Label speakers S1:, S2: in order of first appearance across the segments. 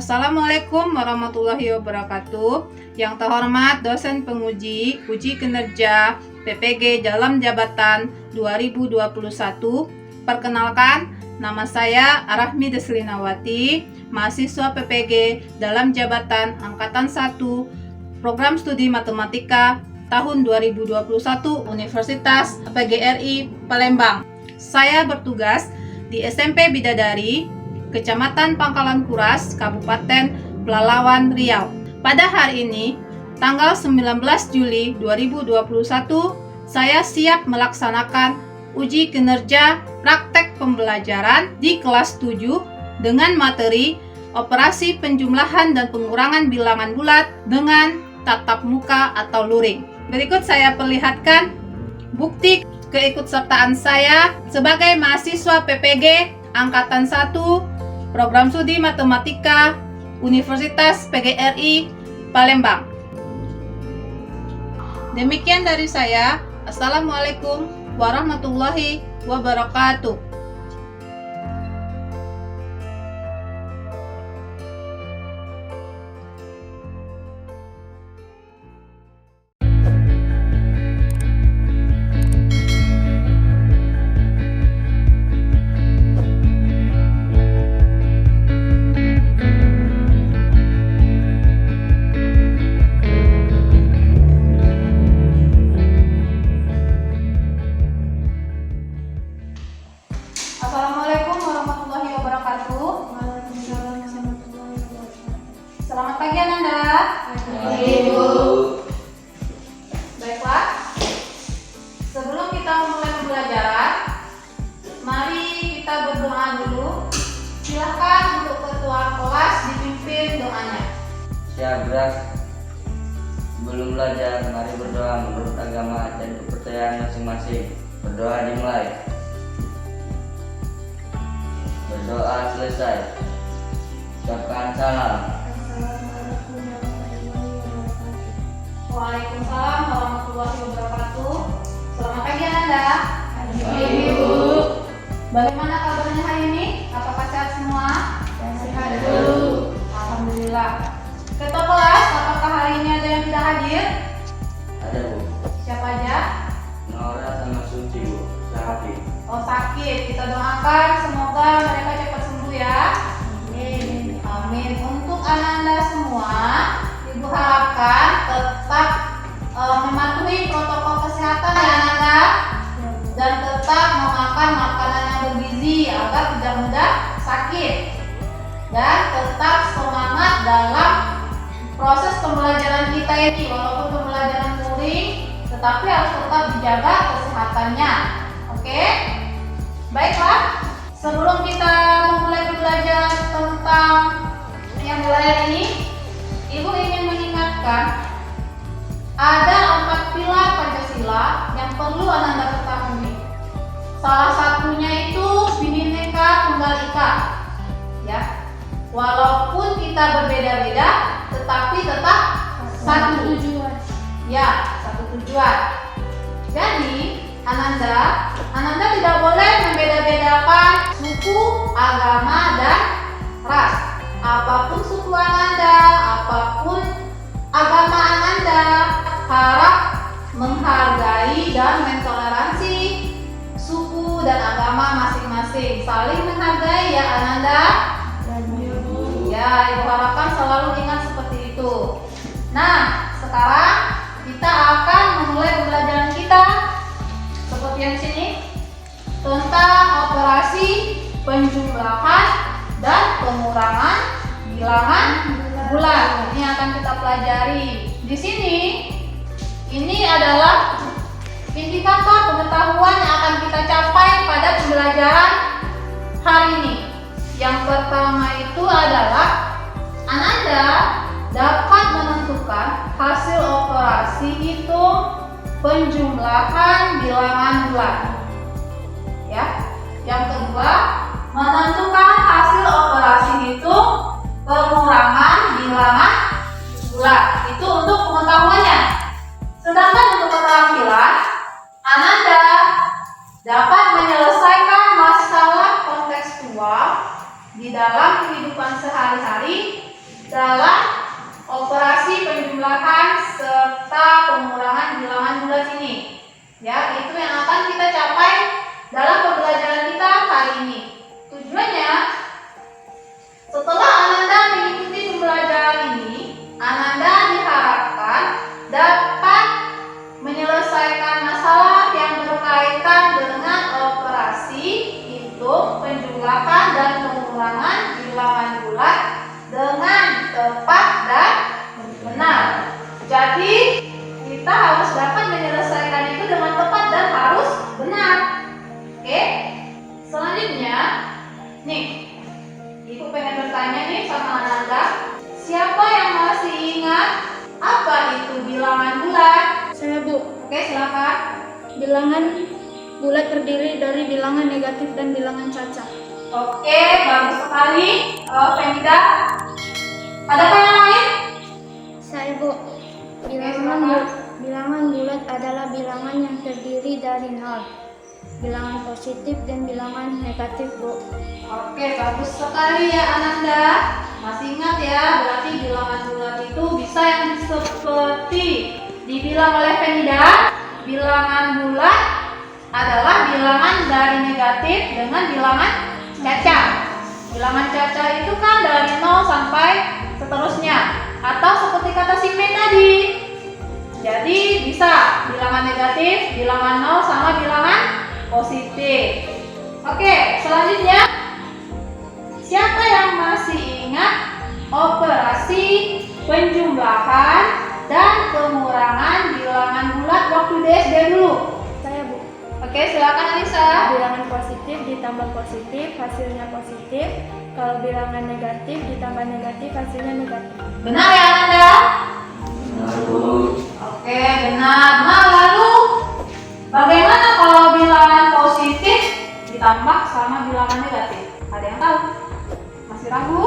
S1: Assalamualaikum warahmatullahi wabarakatuh. Yang terhormat dosen penguji uji kinerja PPG dalam jabatan 2021. Perkenalkan, nama saya Arahmi Deslinawati, mahasiswa PPG dalam jabatan Angkatan 1, Program Studi Matematika tahun 2021 Universitas PGRI Palembang. Saya bertugas di SMP Bidadari, Kecamatan Pangkalan Kuras, Kabupaten Pelalawan, Riau. Pada hari ini, tanggal 19 Juli 2021, saya siap melaksanakan uji kinerja praktek pembelajaran di kelas 7 dengan materi operasi penjumlahan dan pengurangan bilangan bulat dengan tatap muka atau luring. Berikut saya perlihatkan bukti keikutsertaan saya sebagai mahasiswa PPG Angkatan 1 Program Studi Matematika Universitas PGRI Palembang. Demikian dari saya. Assalamualaikum warahmatullahi wabarakatuh. Assalamualaikum warahmatullahi wabarakatuh. Selamat pagi Ananda.
S2: Pagi, Bu.
S1: Baiklah, sebelum kita mulai pembelajaran, mari kita berdoa dulu. Silakan untuk ketua kelas dipimpin doanya.
S2: Syabrak. Sebelum belajar, mari berdoa menurut agama dan kepercayaan masing-masing. Berdoa dimulai. Berdoa selesai. Ucapkan salam.
S1: Waalaikumsalam warahmatullahi wabarakatuh. Selamat pagi Ananda.
S2: Pagi, Bu.
S1: Bagaimana kabarnya hari ini? Apakah sehat semua?
S2: Sehat, Bu.
S1: Alhamdulillah. Ketua kelas, apakah hari ini ada yang tidak hadir?
S2: Ada, Bu.
S1: Siapa aja?
S2: Nora sama Suci, Bu. Sakit.
S1: Oh, sakit. Kita doakan semoga mereka cepat sembuh ya. Amin. Amin. Untuk Ananda semua, Ibu harapkan tetap mematuhi protokol kesehatan ya Ananda, dan tetap memakan makanan yang bergizi agar tidak mudah sakit, dan tetap semangat dalam proses pembelajaran kita ini. Walaupun pembelajaran luring, tetapi harus tetap dijaga kesehatannya. Oke? Baiklah, sebelum kita memulai belajar tentang yang wilayah ini, Ibu ingin mengingatkan ada 4 pilar Pancasila yang perlu Ananda ketahui. Salah satunya itu Bhinneka Tunggal Ika. Ya. Walaupun kita berbeda-beda, tetapi tetap satu tujuan. Ya, satu tujuan. Jadi, Ananda tidak boleh membeda-bedakan suku, agama, dan ras. Apapun suku Ananda, apapun agama Ananda, harap menghargai dan mentoleransi suku dan agama masing-masing. Saling menghargai ya Ananda. Ya, Ibu harapkan selalu ingat seperti itu. Nah, sekarang kita akan memulai pembelajaran kita seperti yang di sini tentang operasi penjumlahan dan pengurangan bilangan bulat. Ini akan kita pelajari. Di sini ini adalah indikator pengetahuan yang akan kita capai pada pembelajaran hari ini. Yang pertama itu adalah Ananda dapat menentukan hasil operasi hitung penjumlahan bilangan bulat. Ya. Yang kedua, menentukan hasil operasi hitung pengurangan bilangan bulat. Itu untuk pengetahuannya. Sedangkan untuk keterampilan, Ananda dapat menyelesaikan masalah kontekstual di dalam kehidupan sehari-hari dalam operasi penjumlahan serta pengurangan bilangan bulat ini. Ya, itu yang akan kita capai dalam pembelajaran kita hari ini. Tujuannya, setelah Ananda mengikuti pembelajaran ini, Ananda diharapkan dapat menyelesaikan masalah yang berkaitan dengan operasi hitung, penjumlahan, dan pengurangan bilangan bulat dengan tepat dan benar. Jadi, kita harus dapat menyelesaikan itu dengan tepat dan harus benar. Oke? Selanjutnya, nih, Ibu pengen bertanya nih sama Ananda, siapa yang masih ingat apa itu bilangan bulat?
S3: Saya, Bu.
S1: Oke, silakan.
S3: Bilangan bulat terdiri dari bilangan negatif dan bilangan cacat.
S1: Oke, bagus sekali. Femida, adakah yang lain?
S3: Saya, Bu.
S1: silakan.
S3: Bilangan bulat adalah bilangan yang terdiri dari 0, bilangan positif dan bilangan negatif, Bu.
S1: Oke, bagus sekali ya Ananda. Masih ingat ya, berarti bilangan bulat itu bisa yang seperti dibilang oleh Femida. Bilangan bulat adalah bilangan dari negatif dengan bilangan cacat. Bilangan cacat itu kan dari 0 sampai seterusnya. Atau seperti kata si Mei tadi. Jadi bisa bilangan negatif, bilangan 0 sama bilangan positif. Oke, selanjutnya, siapa yang masih ingat operasi penjumlahan dan pengurangan bilangan bulat waktu di SD dulu?
S3: Saya, Bu.
S1: Oke, silakan Anissa.
S3: Bilangan positif ditambah positif, hasilnya positif. Kalau bilangan negatif ditambah negatif, hasilnya negatif.
S1: Benar ya Ananda?
S2: Benar, Bu.
S1: Oke, benar. Nah, lalu bagaimana kalau bilangan positif ditambah sama bilangan negatif? Ada yang tahu? Masih ragu?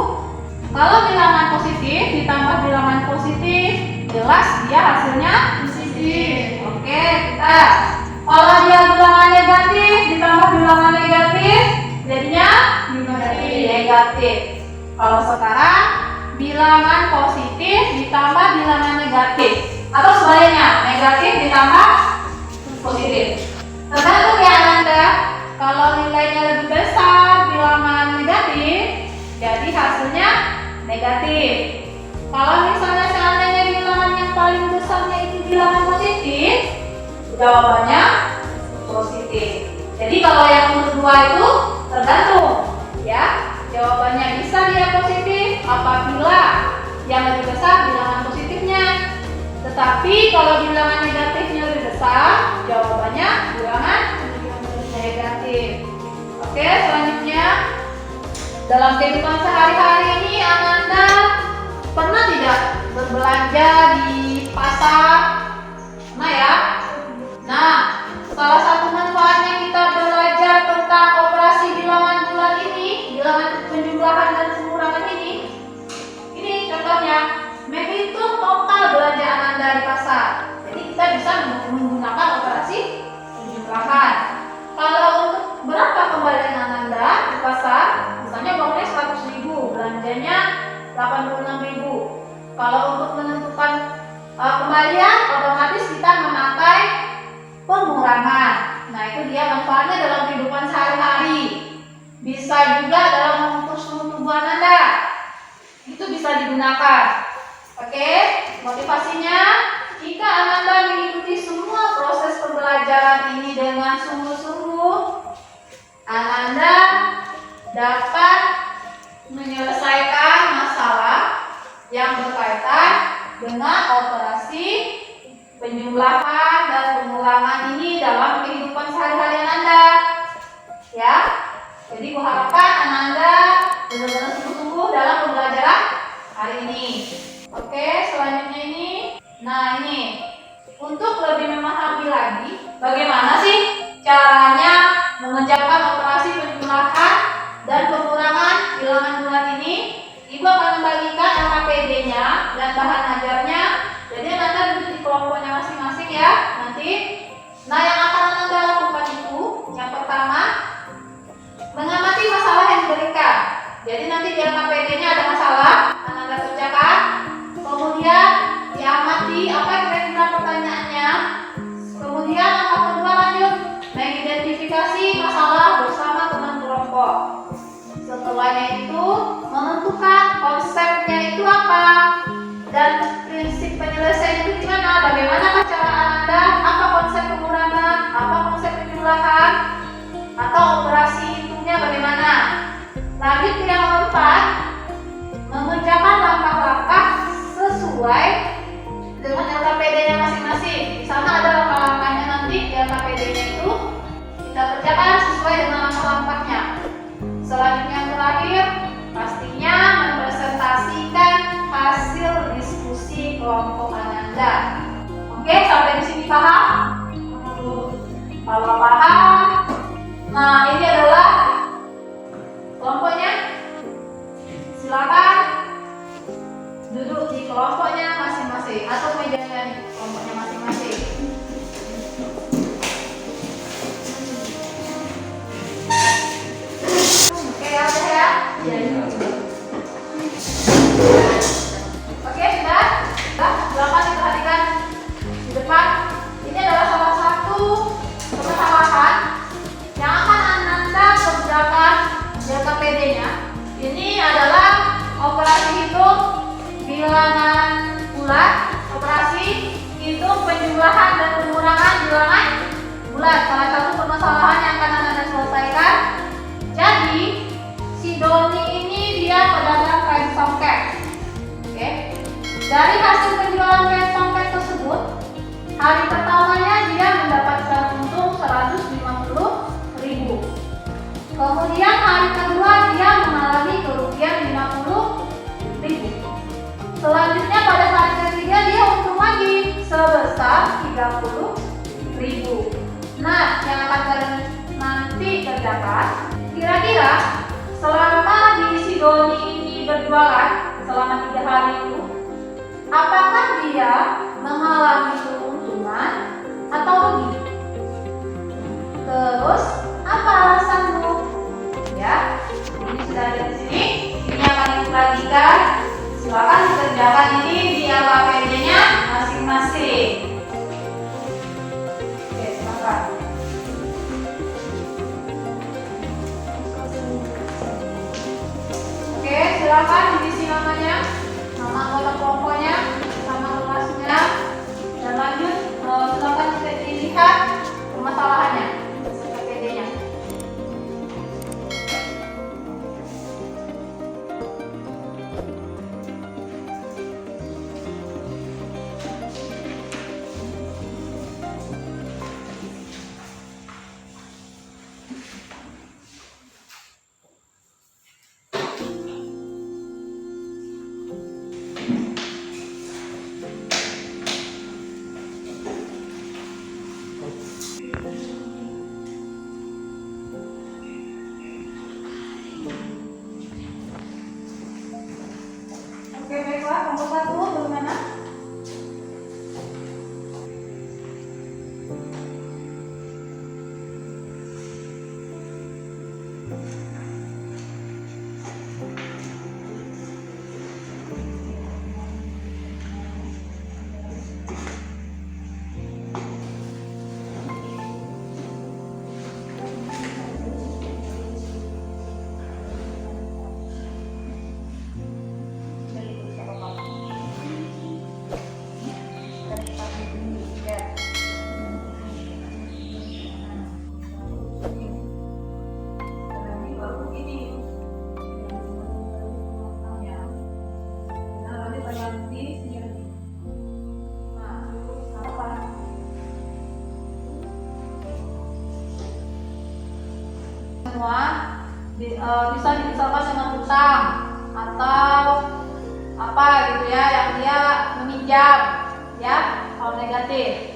S1: Kalau bilangan positif ditambah bilangan positif, jelas dia hasilnya positif. Oke, kita. Kalau dia bilangan negatif ditambah bilangan negatif, jadinya negatif. Kalau sekarang bilangan positif ditambah bilangan negatif, atau sebaliknya, negatif ditambah positif. Tergantung ya Ananda. Kalau nilainya lebih besar bilangan negatif, jadi hasilnya negatif. Kalau misalnya seandainya bilangan yang paling besarnya itu bilangan positif, jawabannya positif. Jadi kalau yang nomor 2 itu tergantung ya. Jawabannya bisa dia positif apabila yang lebih besar bilangan positifnya. Tetapi kalau bilangan negatifnya lebih besar, jawabannya bilangan negatif. Oke, selanjutnya, dalam kehidupan sehari-hari ini Ananda pernah tidak berbelanja di pasar? Nah ya. Nah, salah satu manfaatnya kita belajar tentang operasi bilangan bulat ini, bilangan penjumlahan dan pengurangan ini contohnya menghitung total belanja Ananda di pasar. Jadi kita bisa menggunakan operasi penjumlahan. Kalau untuk berapa kembalian Ananda di pasar, misalnya uangnya 100.000, belanjanya 86.000. Kalau untuk menentukan kembalian, otomatis kita memakai pengurangan. Nah, itu dia manfaatnya dalam kehidupan sehari-hari. Bisa juga dalam mengukur suhu tubuh Ananda. Itu bisa digunakan. Oke, motivasinya, jika Ananda mengikuti semua proses pembelajaran ini dengan sungguh-sungguh, Ananda dapat menyelesaikan masalah yang berkaitan dengan operasi penjumlahan dan pengurangan ini dalam kehidupan sehari-hari Ananda. Ya, jadi kuharapkan Ananda benar-benar sungguh-sungguh dalam pembelajaran hari ini. Oke, selanjutnya ini. Nah, ini untuk lebih memahami lagi bagaimana sih caranya mengerjakan operasi penjumlahan dan pengurangan bilangan bulat ini, Ibu akan membagikan LKPD-nya dan bahan ajarnya. Jadi Anda duduk di kelompoknya masing-masing ya nanti. Nah, yang akan Anda lakukan itu yang pertama, mengamati masalah yang diberikan. Jadi nanti di LKPD-nya ada masalah, Anda kerjakan. Dan prinsip penyelesaian itu gimana? Bagaimana cara Anda? Apa konsep pengurangan? Apa konsep penjumlahan? Atau operasi hitungnya bagaimana? Lanjut ke yang keempat, mengerjakan langkah-langkah sesuai dengan LKPD-nya masing-masing. Di sana ada langkah-langkahnya, nanti di LKPD-nya itu kita kerjakan sesuai dengan langkah-langkahnya. Selanjutnya yang terakhir, pastinya mempresentasikan hasil diskusi kelompok Ananda. Oke, sampai di sini paham? Kalau paham, nah ini adalah kelompoknya. Silakan duduk di kelompoknya masing-masing atau mejanya di kelompoknya masing-masing. Oke, ya udah ya. Oke, sudah. Silakan diperhatikan di depan. Ini adalah salah satu permasalahan yang akan Ananda kerjakan di LKPD-nya. Ini adalah operasi hitung bilangan bulat, operasi hitung penjumlahan dan pengurangan bilangan bulat. Salah satu permasalahan yang akan Anda selesaikan. Jadi, si Doni ini dia pedagang kain songket. Oke. Dari hasil penjualan kain songket tersebut, hari pertamanya dia mendapatkan untung 150.000. Kemudian hari kedua dia mengalami kerugian 50.000. Selanjutnya pada hari ketiga dia untung lagi sebesar 30.000. Nah, yang akan kalian nanti kerjakan, kira-kira selama di si Doni ini berjualan selama 3 hari itu, apakah dia mengalami keuntungan atau rugi? Terus apa alasanmu? Ya, ini sudah ada di sini. Ini akan diperhatikan. Silakan dikerjakan ini di LKPD-nya masing-masing. Oke, silakan. Oke, silakan diisi namanya, nama anggota kelompoknya, sama kelasnya, dan lanjut. Silakan dilihat permasalahannya, LKPD-nya. Oke, baiklah, kelompok 1 bagaimana? Semua bisa dimisalkan dengan hutang atau apa gitu ya, yang dia meminjam ya, kalau negatif.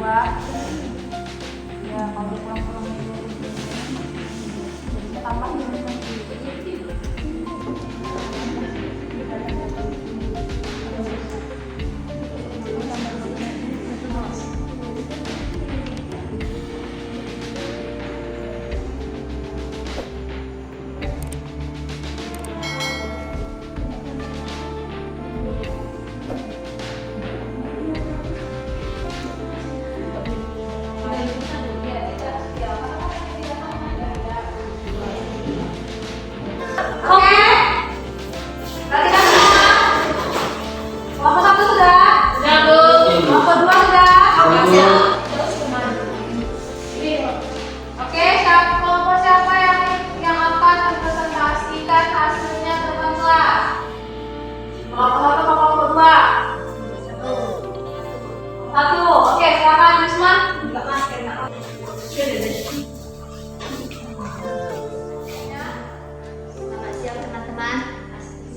S1: 2. Ya, kalau kurang-kurang itu tambah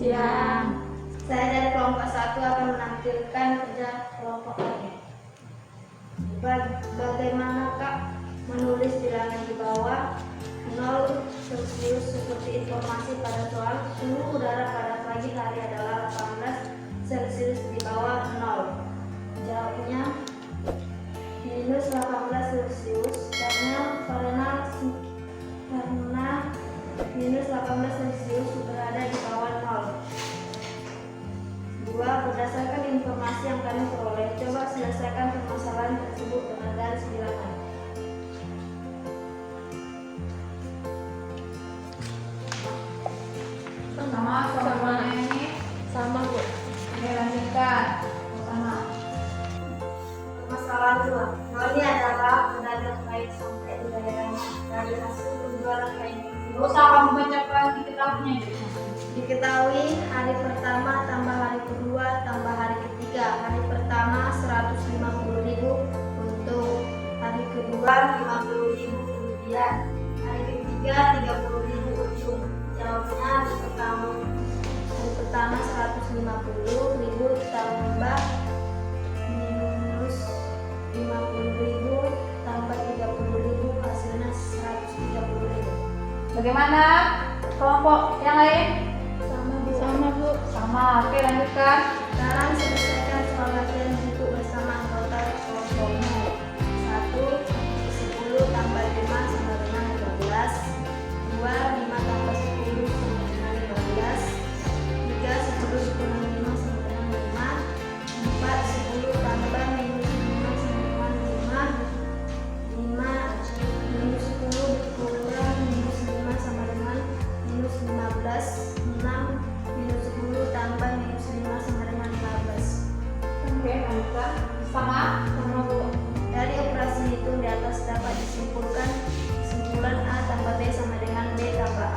S3: Siang. Saya dari kelompok 1 akan menampilkan kerja kelompok lain. Bagaimana Kak menulis bilangan di bawah 0 Celcius seperti informasi pada soal suhu udara pada pagi hari adalah 18 Celcius di bawah 0. Jawabnya minus 18 Celcius karena minus 18 Celcius berada di bawah 0. 2. Berdasarkan informasi yang kami peroleh, coba selesaikan permasalahan tersebut dengan garis bilangan.
S1: Sama ini
S3: Sama Bu.
S1: Oke, lanjutkan sama.
S3: Permasalahan 2. Noni adalah pedagang kain sampai di daerahnya. Dari hasil penjualan kain
S1: Gak usah kamu bacakan diketahuinya.
S3: diketahui hari pertama tambah hari kedua tambah hari ketiga. Hari pertama 150.000 untung, hari kedua 50.000 kerugian, hari ketiga 30.000 untung. Jawabnya hari pertama 150.000 tambah minus 50.000 tambah 30.000 hasilnya 130.000.
S1: Bagaimana kelompok yang lain?
S3: Sama Bu.
S1: Sama. Oke, lanjutkan.
S3: Sekarang selesaikan soal latihan buku bersama anggota kelompokmu. 1. 10 tambah 5 sama dengan 15. 2. 5 tambah 10 sama dengan 15. 3. 10 kurang 5 sama dengan 5. 4. 10 tambah minus 5 sama dengan 5. 5. Minus 10 kurang minus 5 sama dengan minus 15. 6. Minus 10 tambah minus 5 sama dengan 15.
S1: Oke, lanjutkan. Sama.
S3: Bu. Dari operasi hitung di atas dapat disimpulkan kesimpulan A tambah B sama dengan B tambah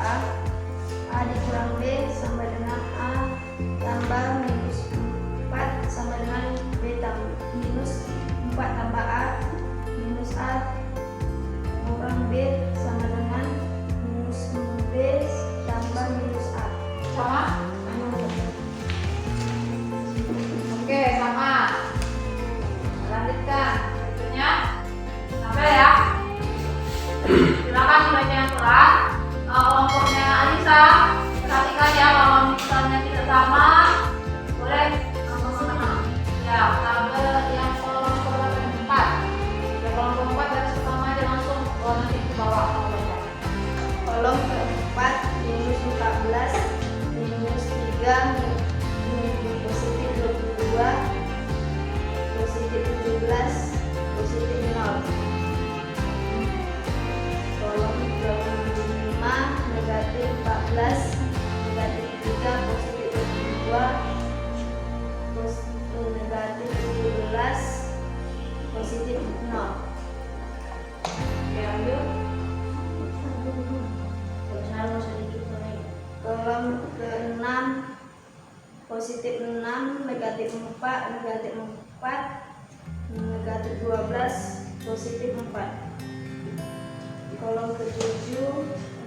S3: A dikurang B sama dengan A tambah minus 4 sama dengan B tambah minus 4 tambah A minus A kurang B sama dengan minus B tambah minus A.
S1: Sama. Oke, sama. Lanjutkan. Berikutnya. Sampai ya. Silakan dibaca yang pelan. Kelompoknya Alisa, perhatikan ya kalau misalnya tidak sama, boleh langsung menang. Ya, tabel yang kelompok 4. Ya, kelompok 4 dari pertama aja langsung nanti ke bawah kalau baca.
S3: Kolom keempat minus 14 minus 3 positif 22 positif 17 positif 0. Kolom kelima negatif 14 negatif 3 positif 22 positif negatif 17 positif 0.
S1: Oke, lanjut.
S3: Kolom ke-6 positif 6 negatif 4 negatif 4 negatif 12 positif 4. Kolom ke-7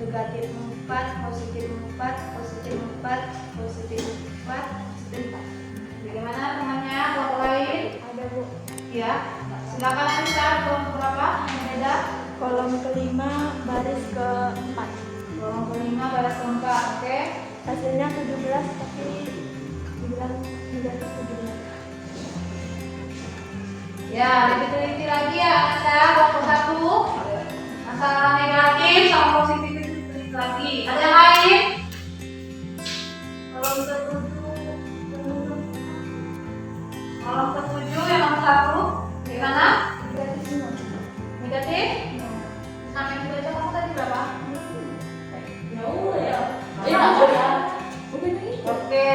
S3: negatif 4 positif 4 positif 4 positif 4 positif 4.
S1: Bagaimana temannya? Kelompok lain?
S3: Ada Bu.
S1: Ya. Silakan Anissa, kolom berapa yang beda?
S3: Kolom kelima baris keempat.
S1: Kolom kelima baris keempat, oke.
S3: Hasilnya 17 tapi dibilang negatif 17.
S1: Ya, diteliti lagi ya Anda, kelompok 1. Antara negatif sama positif itu diteliti lagi. Ada yang lain? Kolom ke-7 yang nomor 1. Gimana?
S3: Negatif semua.
S1: Negatif? Sama yang dibaca kamu tadi berapa? Oke,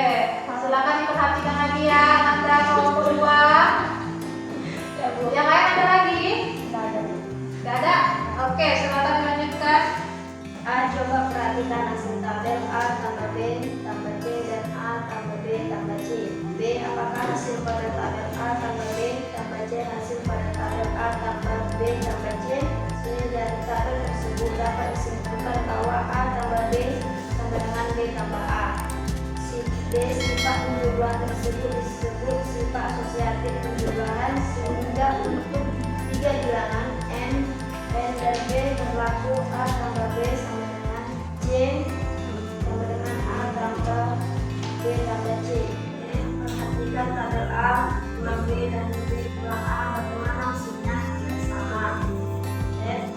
S1: silakan diperhatikan lagi ya Anda kelompok 2. Yang lain ada lagi? Tidak ada? Oke, silakan dilanjutkan.
S3: A. Coba perhatikan hasil tabel A tambah B tambah C dan A tambah B tambah C. B. Apakah hasil pada tabel A tambah B tambah C hasil pada tabel A tambah B tambah C? C. Dari tabel tersebut dapat disimpulkan bahwa A tambah B sama dengan B tambah A. D. Sifat penjumlahan tersebut disebut sifat asosiatif penjumlahan sehingga untuk 3 bilangan N dan B berlaku A tambah B sama dengan C sama dengan A tambah B tambah C. Perhatikan tabel A kurang B dan B kurang A bagaimana hasilnya sama.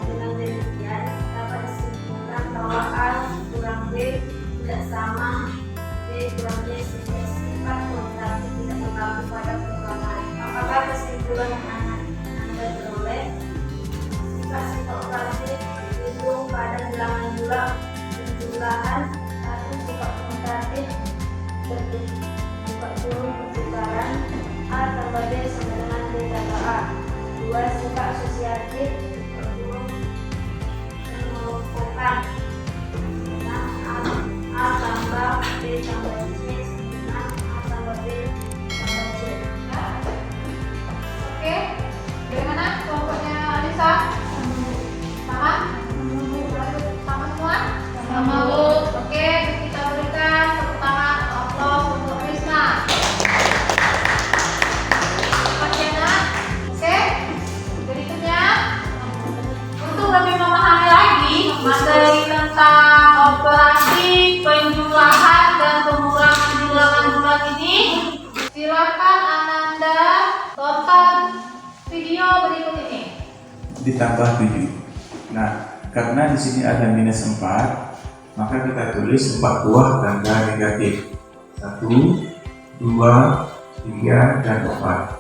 S3: Dengan demikian dapat disimpulkan bahwa A kurang B tidak sama B kurang C sehingga sifat kuantitatif tidak berlaku pada penjumlahan. Apakah kesimpulan yang Anda peroleh? Sifat operatif itu pada bilangan bulat penjumlahan satu sifat kuantitatif sifat kurung pertukaran A tambah B sama dengan B tambah A. 2. Sifat asosiatif sifat kurung mengelompokkan dengan A tambah B tambah C dengan A tambah B tambah C.
S1: Oke, bagaimana kelompoknya Anissa? Sama? Sama semua? Sama. Oke, kita berikan tepuk tangan aplaus untuk Risma. Pasiennya, oke. Berikutnya, untuk lebih memahami lagi materi tentang operasi penjumlahan dan pengurangan bilangan bulat ini, silakan Ananda tonton video berikut ini.
S4: Ditambah 7. Nah, karena di sini ada minus 4, maka kita tulis 4 buah tanda negatif. 1, 2, 3, dan 4.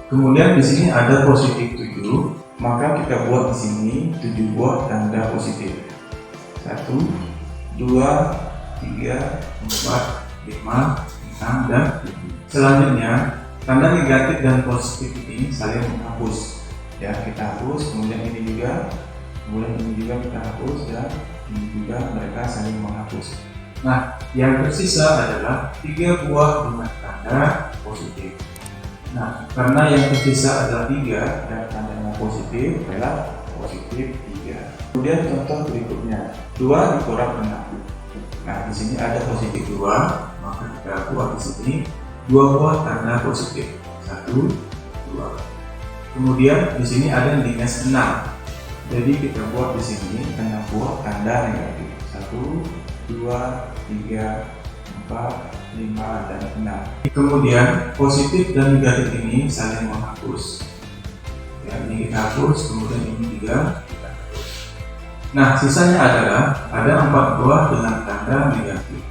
S4: Kemudian di sini ada positif 7, maka kita buat di sini 7 buah tanda positif. 1, 2, 3, 4, 5, 6, dan 7. Selanjutnya, tanda negatif dan positif ini saling menghapus. Ya, kita hapus, kemudian ini juga kita hapus, dan ini juga mereka saling menghapus. Nah, yang tersisa adalah 3 buah dengan tanda positif. Nah, karena yang tersisa adalah 3 dan tandanya positif adalah positif 3. Kemudian contoh berikutnya, 2 dikurang 6. Nah, di sini ada positif 2, maka kita buat di sini 2 buah tanda positif. 1, 2. Kemudian di sini ada minus 6. Jadi kita buat di sini 6 buah tanda negatif. 1, 2, 3, 4, 5, dan 6. Kemudian positif dan negatif ini saling menghapus. Ya, ini kita hapus, kemudian ini juga kita hapus. Nah, sisanya adalah ada 4 buah dengan tanda negatif.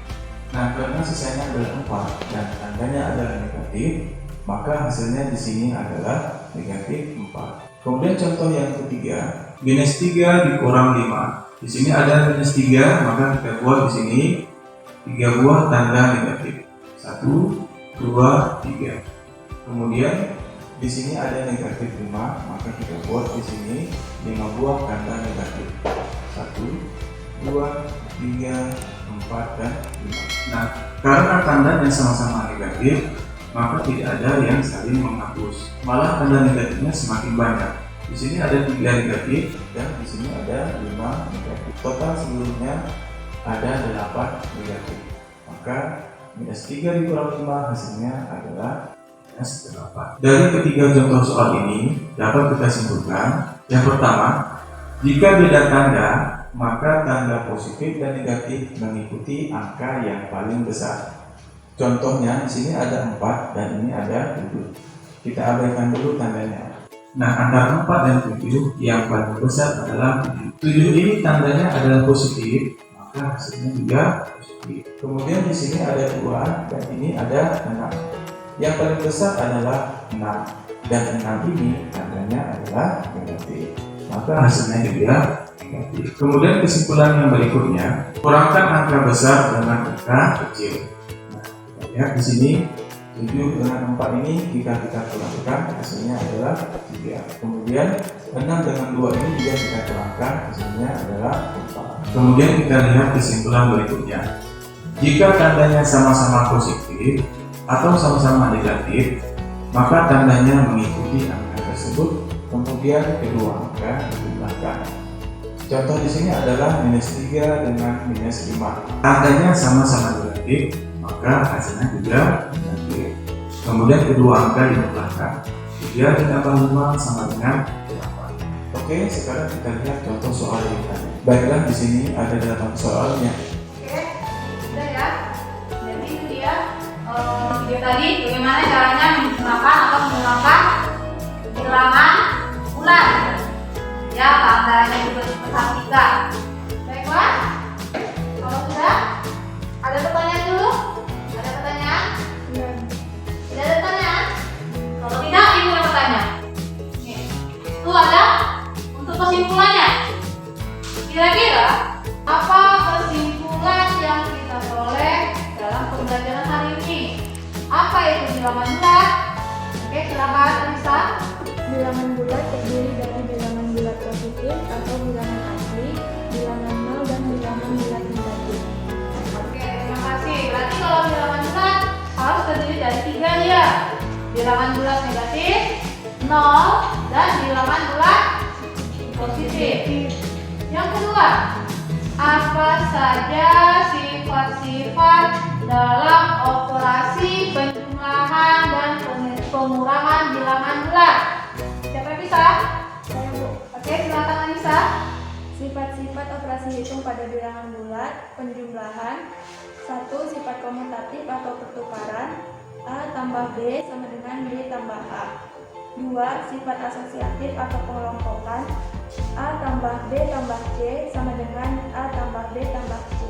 S4: Nah, karena sisanya adalah 4 dan tandanya adalah negatif, maka hasilnya di sini adalah negatif 4. Kemudian contoh yang ketiga, minus 3 dikurang 5. Di sini ada minus 3, maka kita buat di sini 3 buah tanda negatif. 1, 2, 3. Kemudian di sini ada negatif 5, maka kita buat di sini 5 buah tanda negatif. 1, 2, 3, 4, dan 5. Nah, karena tandanya sama-sama negatif, maka tidak ada yang saling menghapus. Malah tanda negatifnya semakin banyak. Di sini ada 3 negatif dan di sini ada 5 negatif. Total sebelumnya ada 8 negatif. Maka minus 3 dikurang 5 hasilnya adalah seperempat. Dari ketiga contoh soal ini dapat kita simpulkan. Yang pertama, jika beda tanda, maka tanda positif dan negatif mengikuti angka yang paling besar. Contohnya di sini ada 4 dan ini ada 7. Kita abaikan dulu tandanya. Nah, antara 4 dan 7 yang paling besar adalah 7. 7 ini tandanya adalah positif, maka hasilnya juga positif. Kemudian di sini ada 2 dan ini ada 6. Yang paling besar adalah 6 dan 6 ini tandanya adalah negatif, maka hasilnya juga negatif. Kemudian kesimpulan yang berikutnya, kurangkan angka besar dengan angka kecil. Nah, kita lihat di sini 7 dengan 4 ini jika kita kurangkan hasilnya adalah 3. Kemudian 6 dengan 2 ini juga kita kurangkan hasilnya adalah 4. Kemudian kita lihat kesimpulan berikutnya. Jika tandanya sama-sama positif atau sama-sama negatif, maka tandanya mengikuti angka tersebut, kemudian kedua angka dijumlahkan. Contoh di sini adalah -3 dengan -5. Tandanya sama-sama negatif, maka hasilnya juga negatif. Kemudian kedua angka dijumlahkan. 3 ditambah 5 sama dengan 8. Oke, sekarang kita lihat contoh soal yang tadi. Baiklah, di sini ada 8 soalnya.
S1: Oke, udah ya. Jadi itu dia video tadi bagaimana caranya menggunakan atau menggunakan bilangan bulan. Ya, tandanya juga diperhatikan. Baiklah, kalau sudah ada pertanyaan dulu? Ada pertanyaan? Tidak ada pertanyaan? Kalau tidak, ibu yang bertanya. Itu ada untuk kesimpulannya. Kira-kira apa kesimpulan yang kita peroleh dalam pembelajaran hari ini? Apa itu bilangan bulat? Oke, silakan Anissa.
S3: Bilangan bulat terdiri dari bilangan bulat positif atau bilangan asli, bilangan nol, dan bilangan bulat negatif.
S1: Oke, terima kasih. Berarti kalau bilangan bulat harus terdiri dari 3 dia. Bilangan bulat negatif, 0, dan bilangan bulat positif. Yang kedua, apa saja sifat-sifat dalam operasi penjumlahan dan pengurangan bilangan bulat? Siapa yang bisa?
S3: Saya, Bu.
S1: Oke, silakan Anissa.
S3: Sifat-sifat operasi hitung pada bilangan bulat, penjumlahan. 1. Sifat komutatif atau pertukaran. A tambah B sama dengan B tambah A. 2. Sifat asosiatif atau pengelompokan. A tambah B tambah C sama dengan A tambah B tambah C.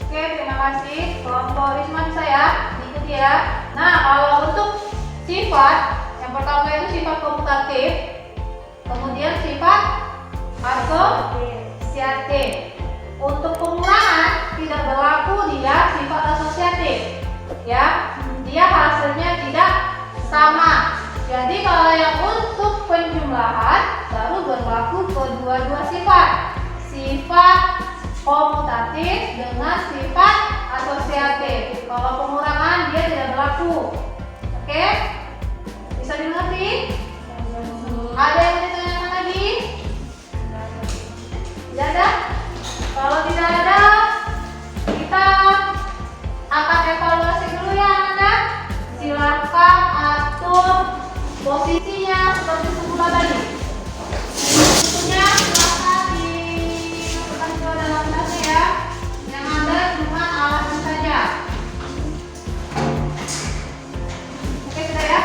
S1: Oke, terima kasih. Kelompok Risma bisa ya, ikuti ya. Nah, kalau untuk sifat, yang pertama itu sifat komutatif, kemudian sifat asosiatif. Untuk pengurangan tidak berlaku dia sifat asosiatif, ya. Dia hasilnya tidak sama. Jadi kalau yang untuk penjumlahan baru berlaku kedua-dua sifat. Sifat komutatif dengan sifat asosiatif. Kalau pengurangan dia tidak berlaku. Oke? Bisa dimengerti? Ada yang ditanyakan lagi? Tidak ada? Kalau tidak ada, kita akan evaluasi dulu ya Anda. Silakan atur posisinya seperti semula tadi. Tentunya silakan dimasukkan ke dalam tasnya ya. Yang Anda cuma alatnya saja. Oke, sudah ya?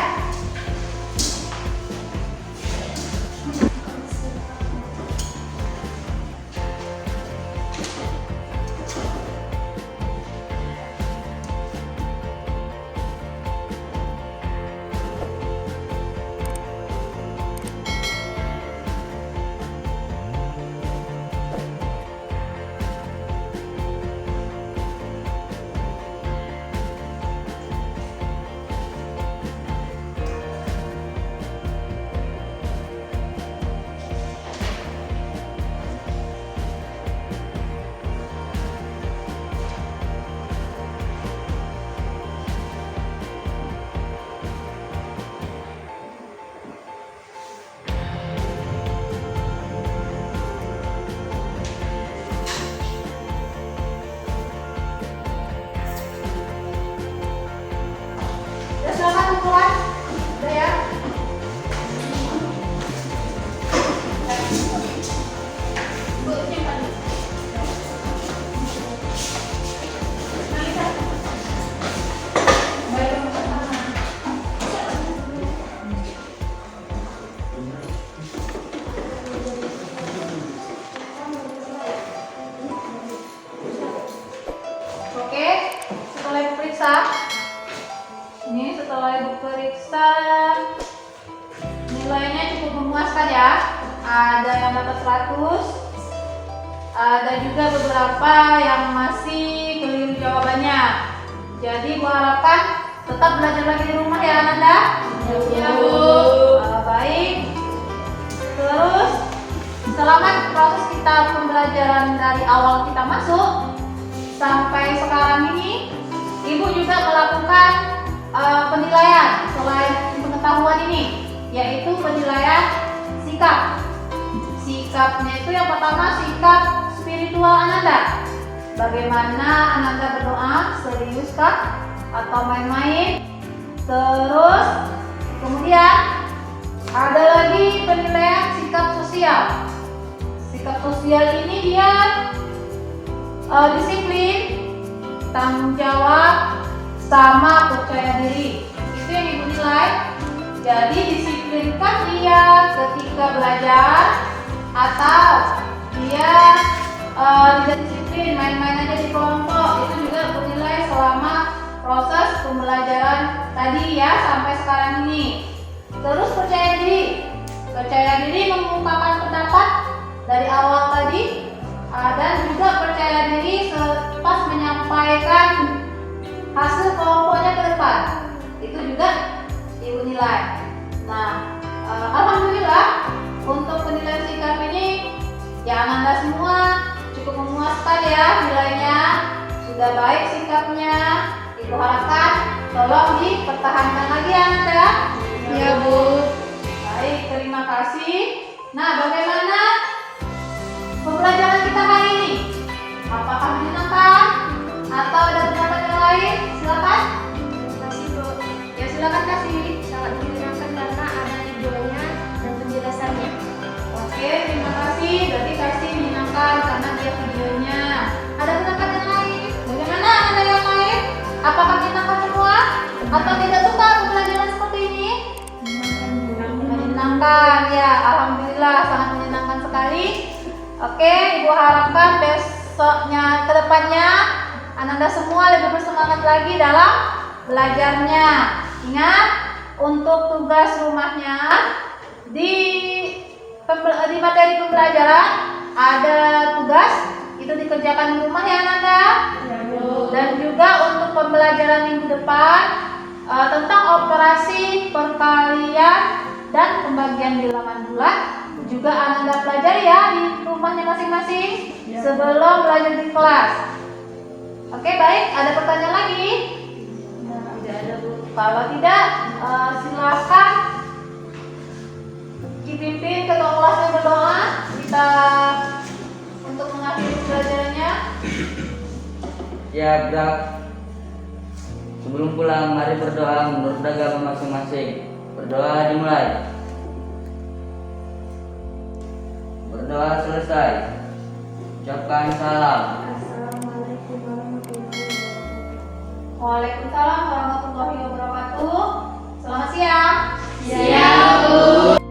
S1: cukup memuaskan ya. Ada yang dapat 100, ada juga beberapa yang masih keliru jawabannya. Jadi Bu harapkan tetap belajar lagi di rumah ya Ananda. Ya Bu. Baik. Terus selama proses kita pembelajaran dari awal kita masuk sampai sekarang ini, Ibu juga melakukan penilaian selain pengetahuan ini, yaitu penilaian sikap. Sikapnya itu yang pertama sikap spiritual Ananda. Bagaimana Ananda berdoa, seriuskah atau main-main? Terus kemudian ada lagi penilaian sikap sosial. Sikap sosial ini dia disiplin, tanggung jawab, sama percaya diri. Itu yang Ibu nilai. Jadi disiplinkah dia ketika belajar atau dia tidak disiplin, main-main aja di kelompok. Itu juga bernilai selama proses pembelajaran tadi ya sampai sekarang ini. Terus percaya diri mengungkapkan pendapat dari awal tadi, dan juga percaya diri pas menyampaikan hasil kelompoknya ke depan. Itu juga Ibu nilai. Nah, alhamdulillah untuk penilaian sikap ini ya Ananda semua cukup memuaskan ya nilainya, sudah baik sikapnya. Ibu harapkan tolong dipertahankan lagi Ananda. Ya Bu. Baik, terima kasih. Nah, bagaimana pembelajaran kita hari ini? Apakah menyenangkan atau ada pendapat yang lain? Silakan.
S3: Terima kasih Bu.
S1: Ya silakan kasih.
S3: Sangat menyenangkan karena ada videonya dan penjelasannya.
S1: Oke, terima kasih. Berarti kasih menyenangkan karena dia videonya. Ada pendapat yang lain? Bagaimana ada yang lain? Apakah menyenangkan semua? Atau tidak suka pembelajaran seperti ini? Menyenangkan ya, alhamdulillah sangat menyenangkan sekali. Oke, Ibu harapkan besoknya, kedepannya Ananda semua lebih bersemangat lagi dalam belajarnya. Ingat, untuk tugas rumahnya di materi pembelajaran ada tugas itu dikerjakan di rumah ya Ananda. Dan juga untuk pembelajaran minggu depan tentang operasi perkalian dan pembagian bilangan bulat juga Ananda pelajari ya di rumahnya masing-masing sebelum belajar di kelas. Oke, baik. Ada pertanyaan lagi? Tidak ada Bu. Kalau tidak, silakan dipimpin ketua kelasnya berdoa. Kita untuk mengakhiri pelajarannya.
S2: Ya Brak, sebelum pulang mari berdoa menurut agama masing-masing. Berdoa dimulai. Berdoa selesai. Ucapkan salam.
S3: Assalamualaikum warahmatullahi wabarakatuh.
S1: Waalaikumsalam warahmatullahi wabarakatuh. Selamat siang.
S3: Siang, Bu.